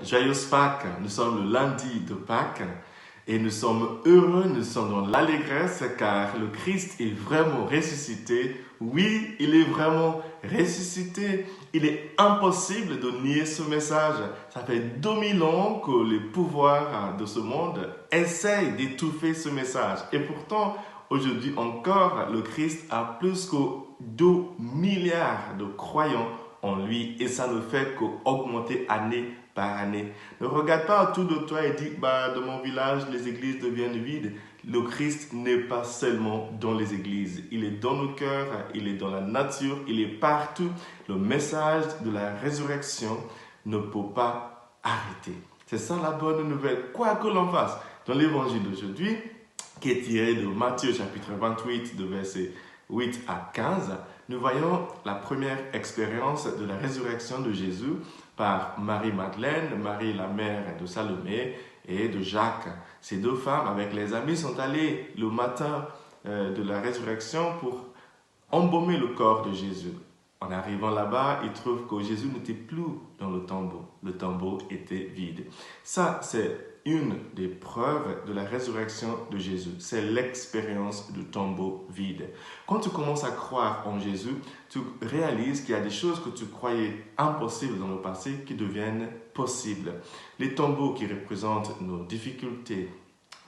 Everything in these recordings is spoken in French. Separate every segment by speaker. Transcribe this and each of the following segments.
Speaker 1: Joyeuse Pâques, nous sommes le lundi de Pâques et nous sommes heureux, nous sommes dans l'allégresse car le Christ est vraiment ressuscité. Oui, il est vraiment ressuscité. Il est impossible de nier ce message. Ça fait 2000 ans que les pouvoirs de ce monde essayent d'étouffer ce message. Et pourtant, aujourd'hui encore, le Christ a plus que 2 milliards de croyants en lui et ça ne fait qu'augmenter année par année. Ne regarde pas autour de toi et dis dans mon village les églises deviennent vides. Le Christ n'est pas seulement dans les églises, il est dans nos cœurs, il est dans la nature, il est partout. Le message de la résurrection ne peut pas arrêter. C'est ça la bonne nouvelle, quoi que l'on fasse. Dans l'évangile d'aujourd'hui, qui est tiré de Matthieu chapitre 28, de versets 8 à 15, nous voyons la première expérience de la résurrection de Jésus par Marie-Madeleine, Marie la mère de Salomé et de Jacques. Ces deux femmes avec les amis sont allées le matin de la résurrection pour embaumer le corps de Jésus. En arrivant là-bas, ils trouvent que Jésus n'était plus dans le tombeau. Le tombeau était vide. Ça, c'est une des preuves de la résurrection de Jésus. C'est l'expérience du tombeau vide. Quand tu commences à croire en Jésus, tu réalises qu'il y a des choses que tu croyais impossibles dans le passé qui deviennent possibles. Les tombeaux qui représentent nos difficultés,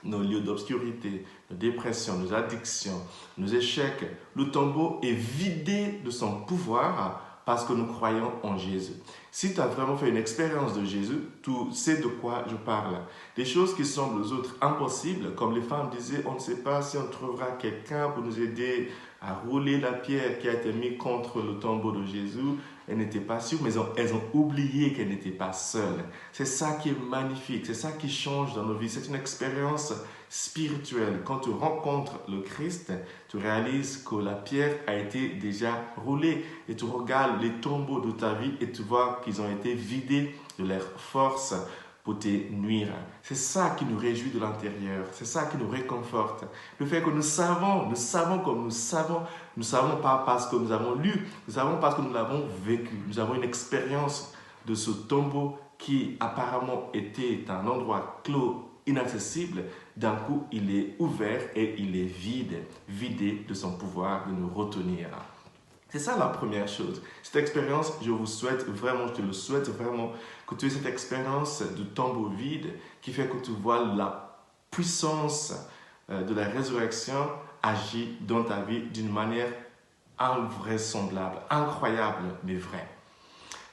Speaker 1: nos lieux d'obscurité, nos dépressions, nos addictions, nos échecs, le tombeau est vidé de son pouvoir parce que nous croyons en Jésus. Si tu as vraiment fait une expérience de Jésus, tu sais de quoi je parle. Des choses qui semblent aux autres impossibles, comme les femmes disaient, on ne sait pas si on trouvera quelqu'un pour nous aider à rouler la pierre qui a été mise contre le tombeau de Jésus. Elles n'étaient pas sûres, mais elles ont oublié qu'elles n'étaient pas seules. C'est ça qui est magnifique, c'est ça qui change dans nos vies. C'est une expérience spirituelle. Quand tu rencontres le Christ, tu réalises que la pierre a été déjà roulée et tu regardes les tombeaux de ta vie et tu vois qu'ils ont été vidés de leur force pour te nuire. C'est ça qui nous réjouit de l'intérieur, c'est ça qui nous réconforte. Le fait que nous savons comme nous savons pas parce que nous avons lu, nous savons parce que nous l'avons vécu. Nous avons une expérience de ce tombeau qui apparemment était un endroit clos, inaccessible. D'un coup, il est ouvert et il est vidé de son pouvoir de nous retenir. C'est ça la première chose. Cette expérience, je te le souhaite vraiment, que tu aies cette expérience de tombeau vide qui fait que tu vois la puissance de la résurrection agir dans ta vie d'une manière invraisemblable, incroyable, mais vraie.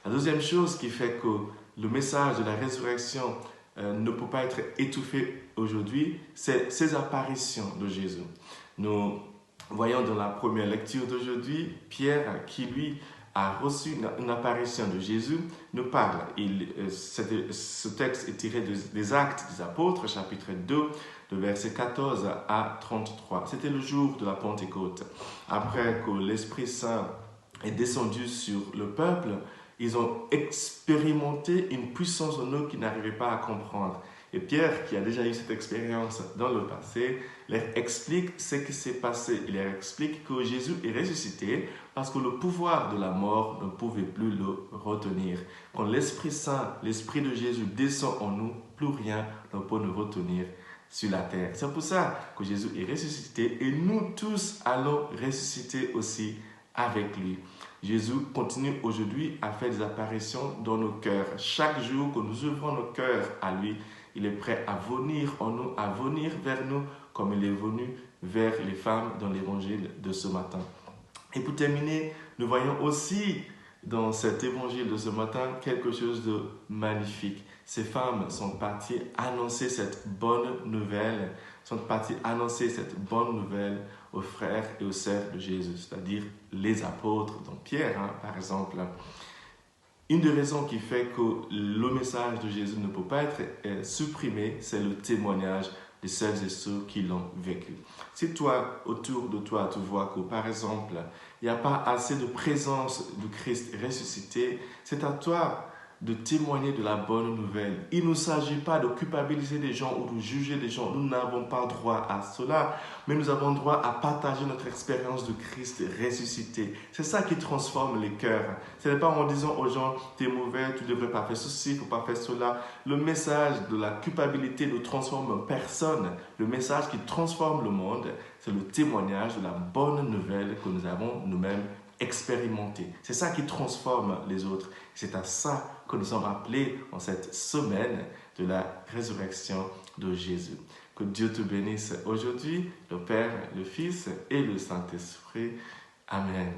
Speaker 1: La deuxième chose qui fait que le message de la résurrection ne peut pas être étouffé aujourd'hui, c'est ces apparitions de Jésus. Nous voyons dans la première lecture d'aujourd'hui, Pierre, qui lui a reçu une apparition de Jésus, nous parle. Ce texte est tiré des Actes des Apôtres, chapitre 2, de versets 14 à 33. C'était le jour de la Pentecôte. Après que l'Esprit Saint est descendu sur le peuple, ils ont expérimenté une puissance en eux qu'ils n'arrivaient pas à comprendre. Et Pierre, qui a déjà eu cette expérience dans le passé, leur explique ce qui s'est passé. Il leur explique que Jésus est ressuscité parce que le pouvoir de la mort ne pouvait plus le retenir. Quand l'Esprit Saint, l'Esprit de Jésus descend en nous, plus rien ne peut nous retenir sur la terre. C'est pour ça que Jésus est ressuscité et nous tous allons ressusciter aussi avec lui. Jésus continue aujourd'hui à faire des apparitions dans nos cœurs. Chaque jour que nous ouvrons nos cœurs à lui, il est prêt à venir en nous, à venir vers nous comme il est venu vers les femmes dans l'évangile de ce matin. Et pour terminer, nous voyons aussi dans cet évangile de ce matin quelque chose de magnifique. Ces femmes sont parties annoncer cette bonne nouvelle, aux frères et aux sœurs de Jésus, c'est-à-dire les apôtres, dont Pierre, par exemple. Une des raisons qui fait que le message de Jésus ne peut pas être supprimé, c'est le témoignage de celles et ceux qui l'ont vécu. Si toi, autour de toi, tu vois que, par exemple, il n'y a pas assez de présence du Christ ressuscité, c'est à toi de témoigner de la bonne nouvelle. Il ne s'agit pas de culpabiliser les gens ou de juger les gens. Nous n'avons pas droit à cela, mais nous avons droit à partager notre expérience de Christ ressuscité. C'est ça qui transforme les cœurs. Ce n'est pas en disant aux gens, t'es mauvais, tu ne devrais pas faire ceci, il ne faut pas faire cela. Le message de la culpabilité ne transforme personne. Le message qui transforme le monde, c'est le témoignage de la bonne nouvelle que nous avons nous-mêmes expérimenté. C'est ça qui transforme les autres. C'est à ça que nous sommes appelés en cette semaine de la résurrection de Jésus. Que Dieu te bénisse aujourd'hui, le Père, le Fils et le Saint-Esprit. Amen.